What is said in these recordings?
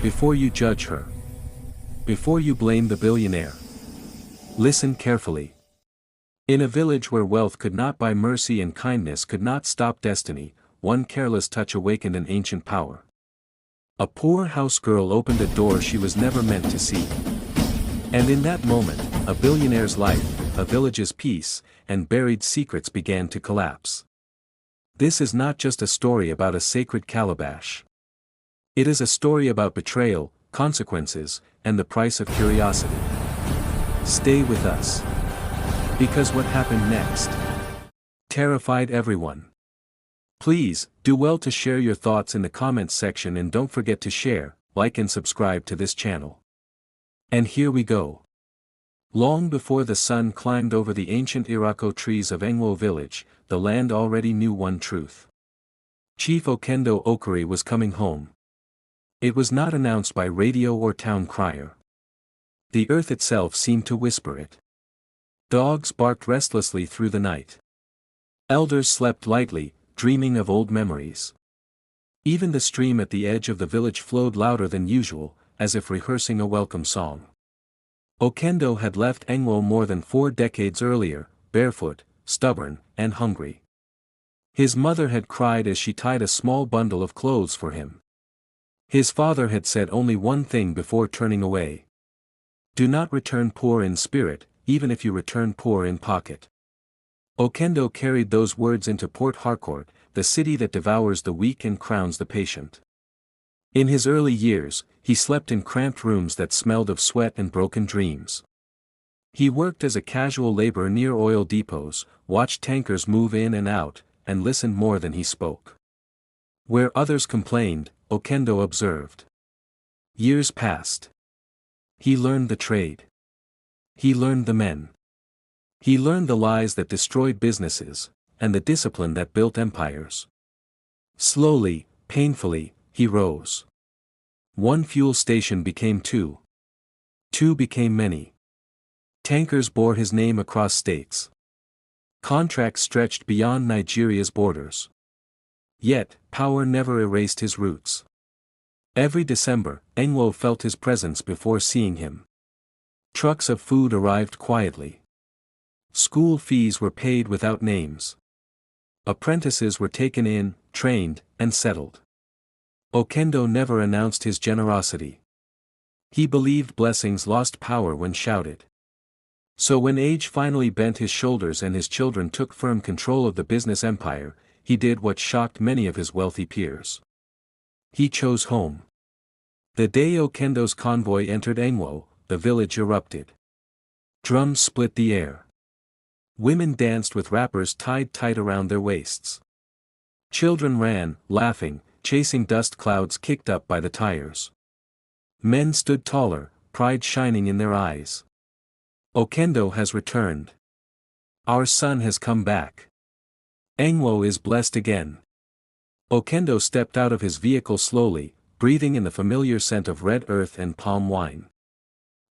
Before you judge her. Before you blame the billionaire. Listen carefully. In a village where wealth could not buy mercy and kindness could not stop destiny, one careless touch awakened an ancient power. A poor house girl opened a door she was never meant to see. And in that moment, a billionaire's life, a village's peace, and buried secrets began to collapse. This is not just a story about a sacred calabash. It is a story about betrayal, consequences, and the price of curiosity. Stay with us. Because what happened next terrified everyone. Please, do well to share your thoughts in the comments section and don't forget to share, like and subscribe to this channel. And here we go. Long before the sun climbed over the ancient Irako trees of Engwo village, the land already knew one truth. Chief Okendo Okari was coming home. It was not announced by radio or town crier. The earth itself seemed to whisper it. Dogs barked restlessly through the night. Elders slept lightly, dreaming of old memories. Even the stream at the edge of the village flowed louder than usual, as if rehearsing a welcome song. Okendo had left Engwo more than 4 decades earlier, barefoot, stubborn, and hungry. His mother had cried as she tied a small bundle of clothes for him. His father had said only one thing before turning away. Do not return poor in spirit, even if you return poor in pocket. Okendo carried those words into Port Harcourt, the city that devours the weak and crowns the patient. In his early years, he slept in cramped rooms that smelled of sweat and broken dreams. He worked as a casual laborer near oil depots, watched tankers move in and out, and listened more than he spoke. Where others complained, Okendo observed. Years passed. He learned the trade. He learned the men. He learned the lies that destroyed businesses, and the discipline that built empires. Slowly, painfully, he rose. One fuel station became 2. 2 became many. Tankers bore his name across states. Contracts stretched beyond Nigeria's borders. Yet, power never erased his roots. Every December, Engwo felt his presence before seeing him. Trucks of food arrived quietly. School fees were paid without names. Apprentices were taken in, trained, and settled. Okendo never announced his generosity. He believed blessings lost power when shouted. So when age finally bent his shoulders and his children took firm control of the business empire, he did what shocked many of his wealthy peers. He chose home. The day Okendo's convoy entered Engwo, the village erupted. Drums split the air. Women danced with wrappers tied tight around their waists. Children ran, laughing, chasing dust clouds kicked up by the tires. Men stood taller, pride shining in their eyes. Okendo has returned. Our son has come back. Engwo is blessed again. Okendo stepped out of his vehicle slowly, breathing in the familiar scent of red earth and palm wine.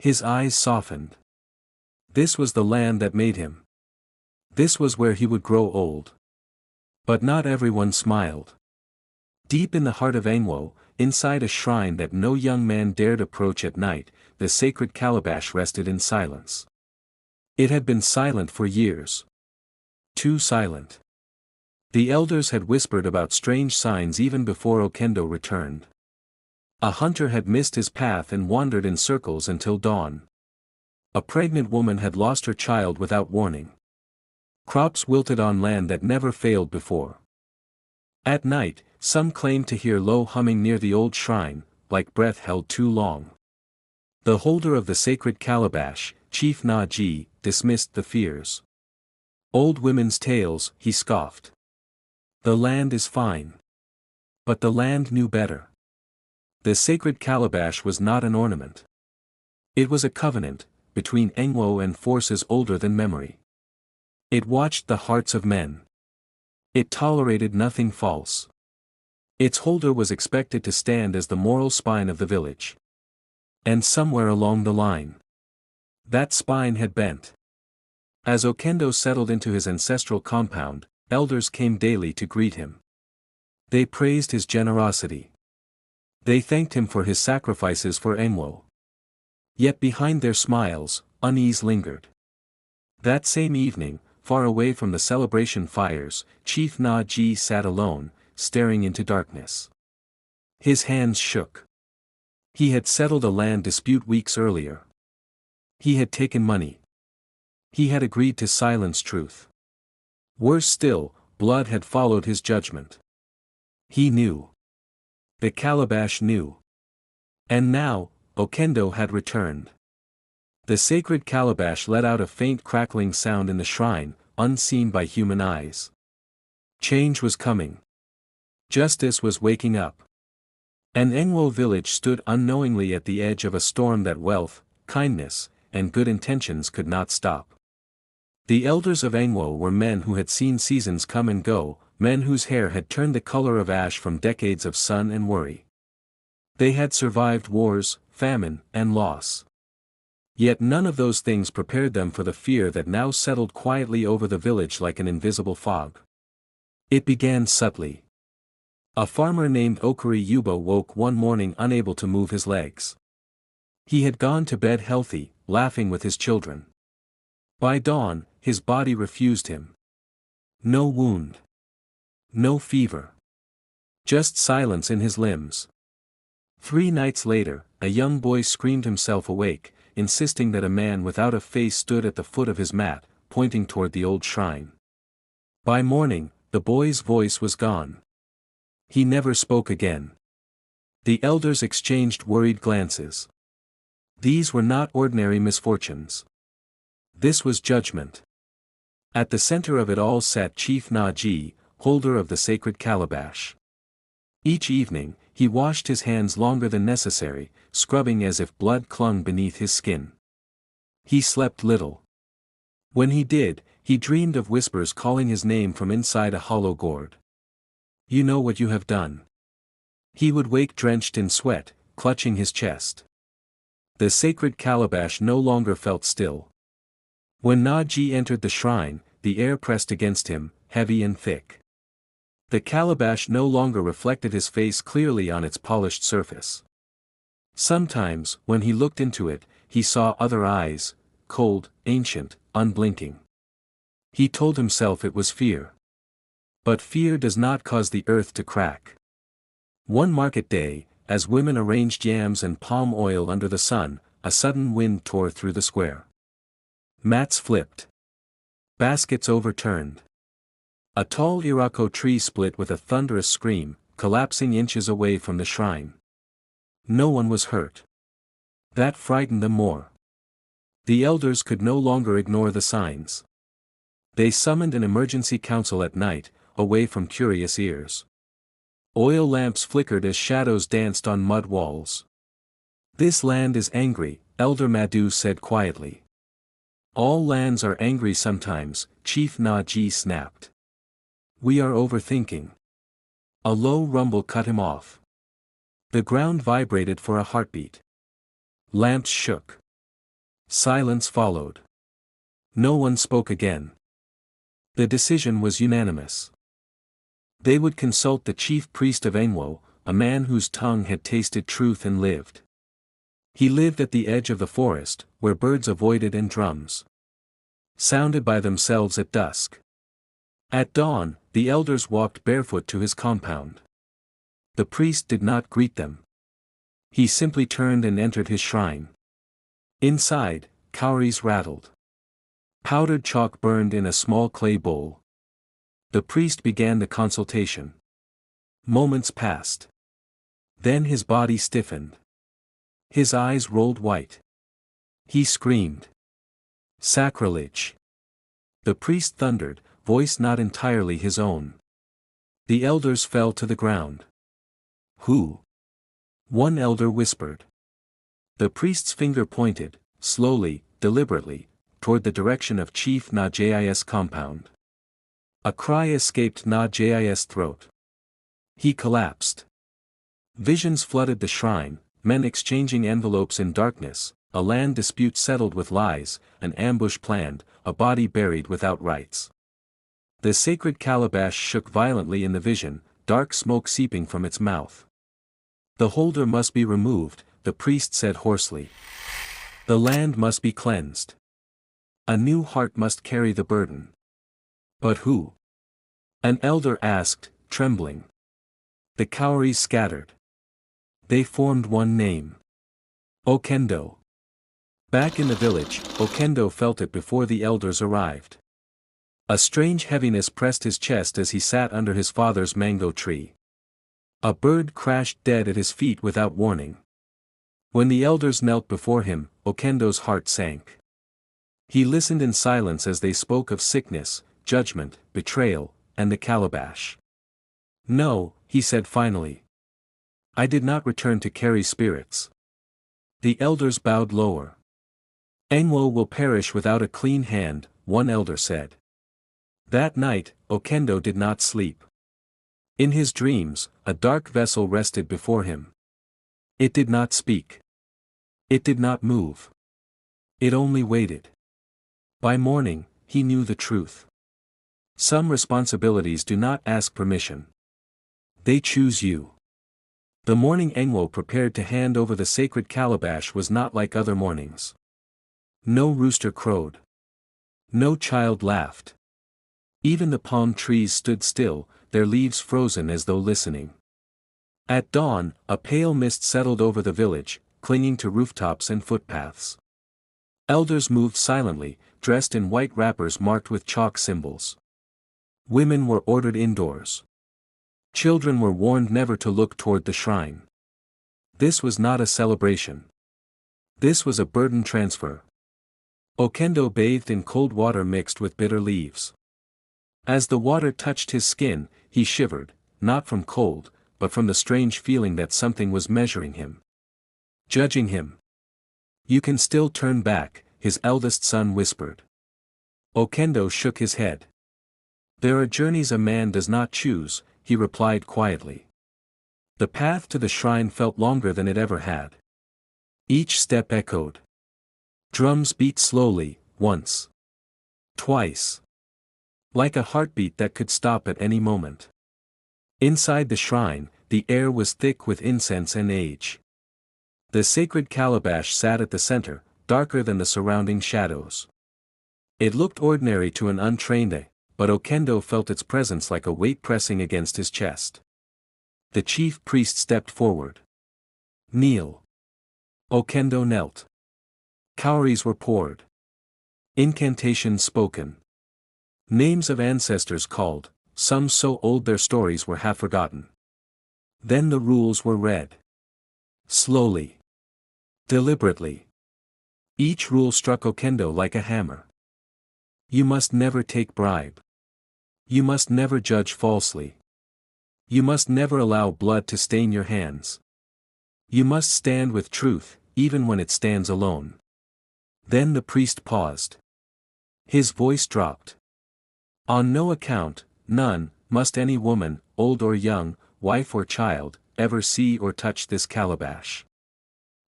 His eyes softened. This was the land that made him. This was where he would grow old. But not everyone smiled. Deep in the heart of Engwo, inside a shrine that no young man dared approach at night, the sacred calabash rested in silence. It had been silent for years. Too silent. The elders had whispered about strange signs even before Okendo returned. A hunter had missed his path and wandered in circles until dawn. A pregnant woman had lost her child without warning. Crops wilted on land that never failed before. At night, some claimed to hear low humming near the old shrine, like breath held too long. The holder of the sacred calabash, Chief Naji, dismissed the fears. Old women's tales, he scoffed. The land is fine. But the land knew better. The sacred calabash was not an ornament. It was a covenant, between Engwo and forces older than memory. It watched the hearts of men. It tolerated nothing false. Its holder was expected to stand as the moral spine of the village. And somewhere along the line, that spine had bent. As Okendo settled into his ancestral compound, elders came daily to greet him. They praised his generosity. They thanked him for his sacrifices for Enwo. Yet behind their smiles, unease lingered. That same evening, far away from the celebration fires, Chief Na-ji sat alone, staring into darkness. His hands shook. He had settled a land dispute weeks earlier. He had taken money. He had agreed to silence truth. Worse still, blood had followed his judgment. He knew. The Calabash knew. And now, Okendo had returned. The sacred Calabash let out a faint crackling sound in the shrine, unseen by human eyes. Change was coming. Justice was waking up. An Engwo village stood unknowingly at the edge of a storm that wealth, kindness, and good intentions could not stop. The elders of Engwo were men who had seen seasons come and go, men whose hair had turned the color of ash from decades of sun and worry. They had survived wars, famine, and loss. Yet none of those things prepared them for the fear that now settled quietly over the village like an invisible fog. It began subtly. A farmer named Okuri Yuba woke one morning unable to move his legs. He had gone to bed healthy, laughing with his children. By dawn, his body refused him. No wound. No fever. Just silence in his limbs. 3 nights later, a young boy screamed himself awake, insisting that a man without a face stood at the foot of his mat, pointing toward the old shrine. By morning, the boy's voice was gone. He never spoke again. The elders exchanged worried glances. These were not ordinary misfortunes. This was judgment. At the center of it all sat Chief Na-ji, holder of the sacred Calabash. Each evening, he washed his hands longer than necessary, scrubbing as if blood clung beneath his skin. He slept little. When he did, he dreamed of whispers calling his name from inside a hollow gourd. You know what you have done. He would wake drenched in sweat, clutching his chest. The sacred Calabash no longer felt still. When Na-ji entered the shrine, the air pressed against him, heavy and thick. The Calabash no longer reflected his face clearly on its polished surface. Sometimes, when he looked into it, he saw other eyes, cold, ancient, unblinking. He told himself it was fear. But fear does not cause the earth to crack. One market day, as women arranged yams and palm oil under the sun, a sudden wind tore through the square. Mats flipped. Baskets overturned. A tall irako tree split with a thunderous scream, collapsing inches away from the shrine. No one was hurt. That frightened them more. The elders could no longer ignore the signs. They summoned an emergency council at night, away from curious ears. Oil lamps flickered as shadows danced on mud walls. This land is angry, Elder Madhu said quietly. All lands are angry sometimes, Chief Na-ji snapped. We are overthinking. A low rumble cut him off. The ground vibrated for a heartbeat. Lamps shook. Silence followed. No one spoke again. The decision was unanimous. They would consult the chief priest of Enwo, a man whose tongue had tasted truth and lived. He lived at the edge of the forest, where birds avoided and drums sounded by themselves at dusk. At dawn, the elders walked barefoot to his compound. The priest did not greet them. He simply turned and entered his shrine. Inside, cowries rattled. Powdered chalk burned in a small clay bowl. The priest began the consultation. Moments passed. Then his body stiffened. His eyes rolled white. He screamed. Sacrilege! The priest thundered, voice not entirely his own. The elders fell to the ground. Who? One elder whispered. The priest's finger pointed, slowly, deliberately, toward the direction of Chief Na-ji's compound. A cry escaped Na-ji's throat. He collapsed. Visions flooded the shrine, men exchanging envelopes in darkness, a land dispute settled with lies, an ambush planned, a body buried without rites. The sacred Calabash shook violently in the vision, dark smoke seeping from its mouth. The holder must be removed, the priest said hoarsely. The land must be cleansed. A new heart must carry the burden. But who? An elder asked, trembling. The cowries scattered. They formed one name. Okendo. Back in the village, Okendo felt it before the elders arrived. A strange heaviness pressed his chest as he sat under his father's mango tree. A bird crashed dead at his feet without warning. When the elders knelt before him, Okendo's heart sank. He listened in silence as they spoke of sickness, judgment, betrayal, and the calabash. No, he said finally. I did not return to carry spirits. The elders bowed lower. Engwo will perish without a clean hand, one elder said. That night, Okendo did not sleep. In his dreams, a dark vessel rested before him. It did not speak. It did not move. It only waited. By morning, he knew the truth. Some responsibilities do not ask permission. They choose you. The morning Engwo prepared to hand over the sacred calabash was not like other mornings. No rooster crowed. No child laughed. Even the palm trees stood still, their leaves frozen as though listening. At dawn, a pale mist settled over the village, clinging to rooftops and footpaths. Elders moved silently, dressed in white wrappers marked with chalk symbols. Women were ordered indoors. Children were warned never to look toward the shrine. This was not a celebration. This was a burden transfer. Okendo bathed in cold water mixed with bitter leaves. As the water touched his skin, he shivered, not from cold, but from the strange feeling that something was measuring him. Judging him. You can still turn back, his eldest son whispered. Okendo shook his head. There are journeys a man does not choose, he replied quietly. The path to the shrine felt longer than it ever had. Each step echoed. Drums beat slowly, once. Twice. Like a heartbeat that could stop at any moment. Inside the shrine, the air was thick with incense and age. The sacred calabash sat at the center, darker than the surrounding shadows. It looked ordinary to an untrained eye, but Okendo felt its presence like a weight pressing against his chest. The chief priest stepped forward. Kneel. Okendo knelt. Cowries were poured. Incantations spoken. Names of ancestors called, some so old their stories were half forgotten. Then the rules were read. Slowly. Deliberately. Each rule struck Okendo like a hammer. You must never take bribe. You must never judge falsely. You must never allow blood to stain your hands. You must stand with truth, even when it stands alone. Then the priest paused. His voice dropped. On no account, none, must any woman, old or young, wife or child, ever see or touch this calabash.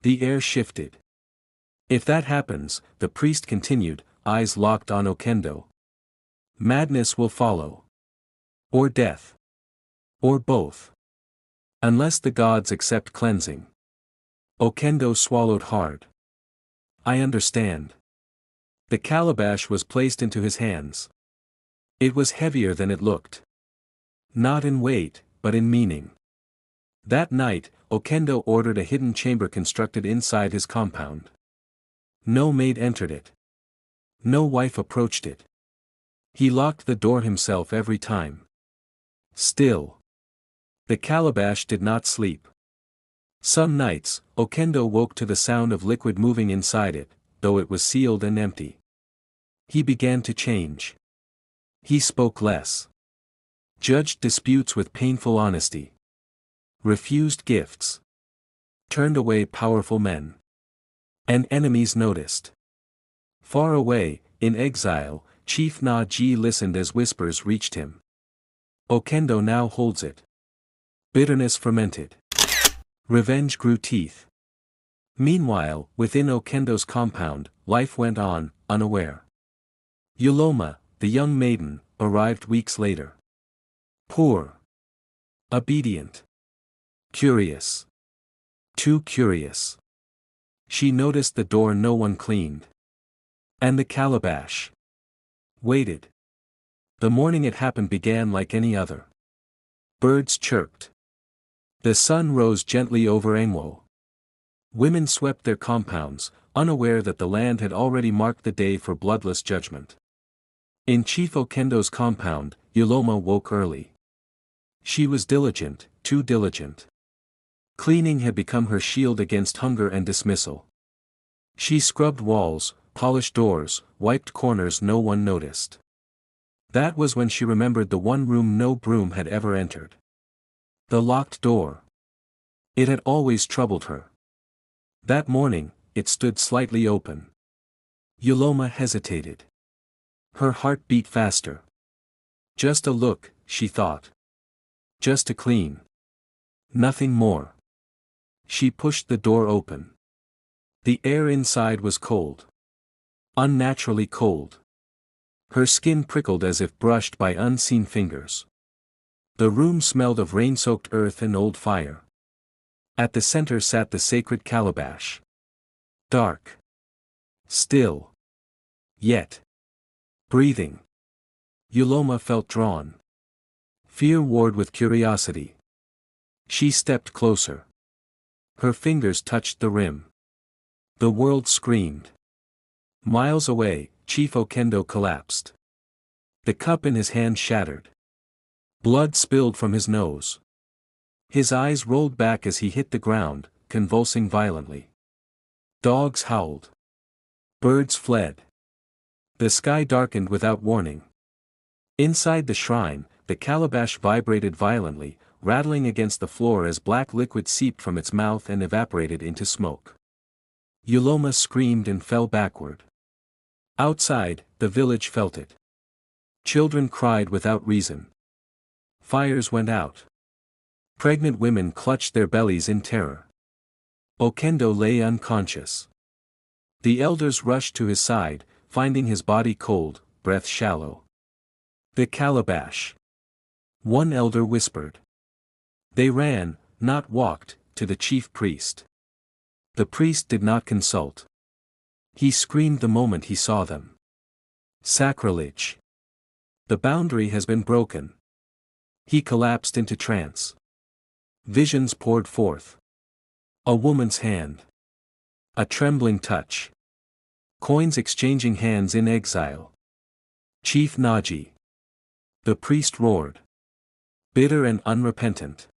The air shifted. If that happens, the priest continued, eyes locked on Okendo. Madness will follow. Or death. Or both. Unless the gods accept cleansing. Okendo swallowed hard. I understand. The calabash was placed into his hands. It was heavier than it looked. Not in weight, but in meaning. That night, Okendo ordered a hidden chamber constructed inside his compound. No maid entered it. No wife approached it. He locked the door himself every time. Still. The calabash did not sleep. Some nights, Okendo woke to the sound of liquid moving inside it, though it was sealed and empty. He began to change. He spoke less. Judged disputes with painful honesty. Refused gifts. Turned away powerful men. And enemies noticed. Far away, in exile, Chief Na-ji listened as whispers reached him. Okendo now holds it. Bitterness fermented. Revenge grew teeth. Meanwhile, within Okendo's compound, life went on, unaware. Yoloma, the young maiden, arrived weeks later. Poor. Obedient. Curious. Too curious. She noticed the door no one cleaned. And the calabash. Waited. The morning it happened began like any other. Birds chirped. The sun rose gently over Engwo. Women swept their compounds, unaware that the land had already marked the day for bloodless judgment. In Chief Okendo's compound, Yoloma woke early. She was diligent, too diligent. Cleaning had become her shield against hunger and dismissal. She scrubbed walls, polished doors, wiped corners no one noticed. That was when she remembered the one room no broom had ever entered. The locked door. It had always troubled her. That morning, it stood slightly open. Yoloma hesitated. Her heart beat faster. Just a look, she thought. Just to clean. Nothing more. She pushed the door open. The air inside was cold. Unnaturally cold. Her skin prickled as if brushed by unseen fingers. The room smelled of rain-soaked earth and old fire. At the center sat the sacred calabash. Dark. Still. Yet. Breathing. Yoloma felt drawn. Fear warred with curiosity. She stepped closer. Her fingers touched the rim. The world screamed. Miles away, Chief Okendo collapsed. The cup in his hand shattered. Blood spilled from his nose. His eyes rolled back as he hit the ground, convulsing violently. Dogs howled. Birds fled. The sky darkened without warning. Inside the shrine, the calabash vibrated violently, rattling against the floor as black liquid seeped from its mouth and evaporated into smoke. Yoloma screamed and fell backward. Outside, the village felt it. Children cried without reason. Fires went out. Pregnant women clutched their bellies in terror. Okendo lay unconscious. The elders rushed to his side, finding his body cold, breath shallow. The calabash. One elder whispered. They ran, not walked, to the chief priest. The priest did not consult. He screamed the moment he saw them. Sacrilege. The boundary has been broken. He collapsed into trance. Visions poured forth. A woman's hand. A trembling touch. Coins exchanging hands in exile. Chief Naji. The priest roared. Bitter and unrepentant.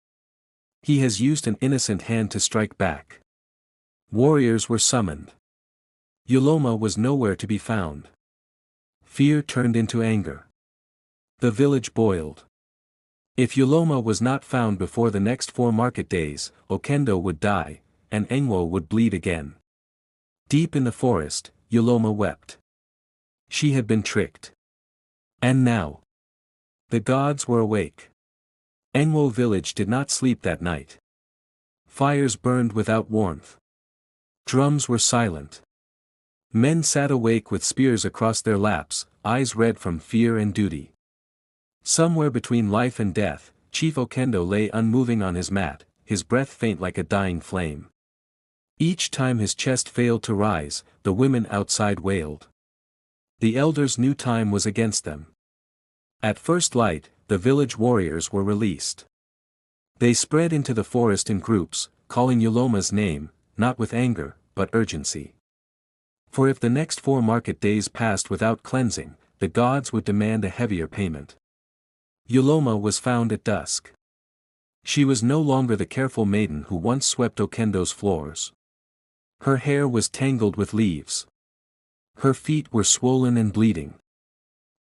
He has used an innocent hand to strike back. Warriors were summoned. Yoloma was nowhere to be found. Fear turned into anger. The village boiled. If Yoloma was not found before the next 4 market days, Okendo would die, and Engwo would bleed again. Deep in the forest, Yoloma wept. She had been tricked. And now. The gods were awake. Engwo village did not sleep that night. Fires burned without warmth. Drums were silent. Men sat awake with spears across their laps, eyes red from fear and duty. Somewhere between life and death, Chief Okendo lay unmoving on his mat, his breath faint like a dying flame. Each time his chest failed to rise, the women outside wailed. The elders knew time was against them. At first light, the village warriors were released. They spread into the forest in groups, calling Yoloma's name, not with anger, but urgency. For if the next 4 market days passed without cleansing, the gods would demand a heavier payment. Yoloma was found at dusk. She was no longer the careful maiden who once swept Okendo's floors. Her hair was tangled with leaves. Her feet were swollen and bleeding.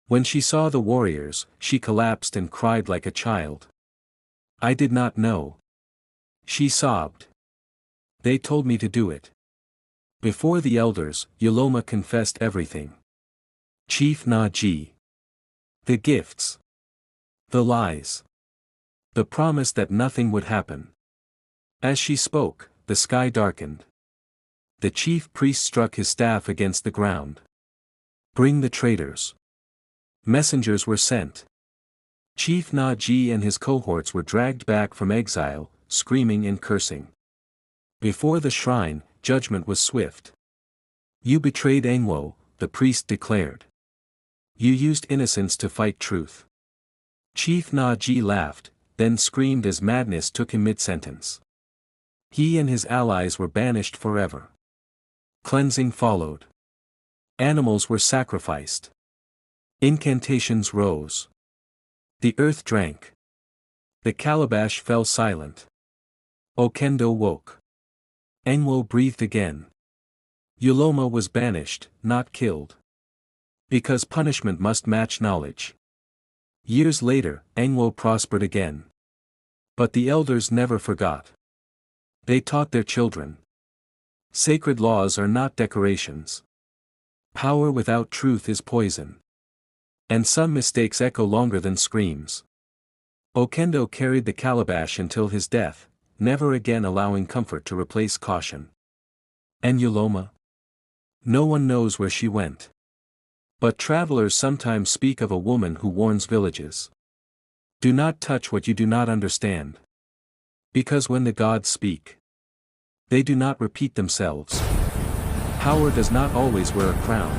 When she saw the warriors, she collapsed and cried like a child. I did not know. She sobbed. They told me to do it. Before the elders, Yoloma confessed everything. Chief Naji. The gifts. The lies. The promise that nothing would happen. As she spoke, the sky darkened. The chief priest struck his staff against the ground. Bring the traitors. Messengers were sent. Chief Naji and his cohorts were dragged back from exile, screaming and cursing. Before the shrine, judgment was swift. You betrayed Engwo, the priest declared. You used innocence to fight truth. Chief Na-ji laughed, then screamed as madness took him mid-sentence. He and his allies were banished forever. Cleansing followed. Animals were sacrificed. Incantations rose. The earth drank. The calabash fell silent. Okendo woke. Engwo breathed again. Yuloma was banished, not killed. Because punishment must match knowledge. Years later, Engwo prospered again. But the elders never forgot. They taught their children. Sacred laws are not decorations. Power without truth is poison. And some mistakes echo longer than screams. Okendo carried the calabash until his death, never again allowing comfort to replace caution. And Yuloma? No one knows where she went. But travelers sometimes speak of a woman who warns villages. Do not touch what you do not understand. Because when the gods speak, they do not repeat themselves. Power does not always wear a crown.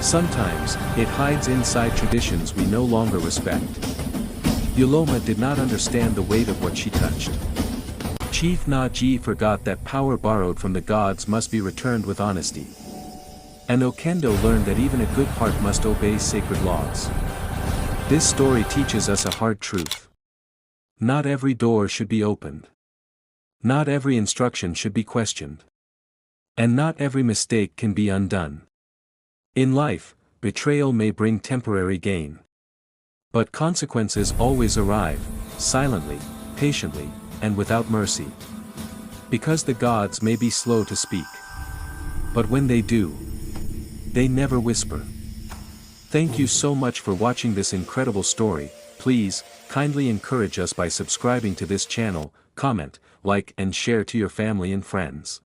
Sometimes, it hides inside traditions we no longer respect. Yuloma did not understand the weight of what she touched. Chief Na-ji forgot that power borrowed from the gods must be returned with honesty. And Okendo learned that even a good heart must obey sacred laws. This story teaches us a hard truth. Not every door should be opened. Not every instruction should be questioned. And not every mistake can be undone. In life, betrayal may bring temporary gain. But consequences always arrive, silently, patiently, and without mercy. Because the gods may be slow to speak. But when they do, they never whisper. Thank you so much for watching this incredible story. Please, kindly encourage us by subscribing to this channel, comment, like and share to your family and friends.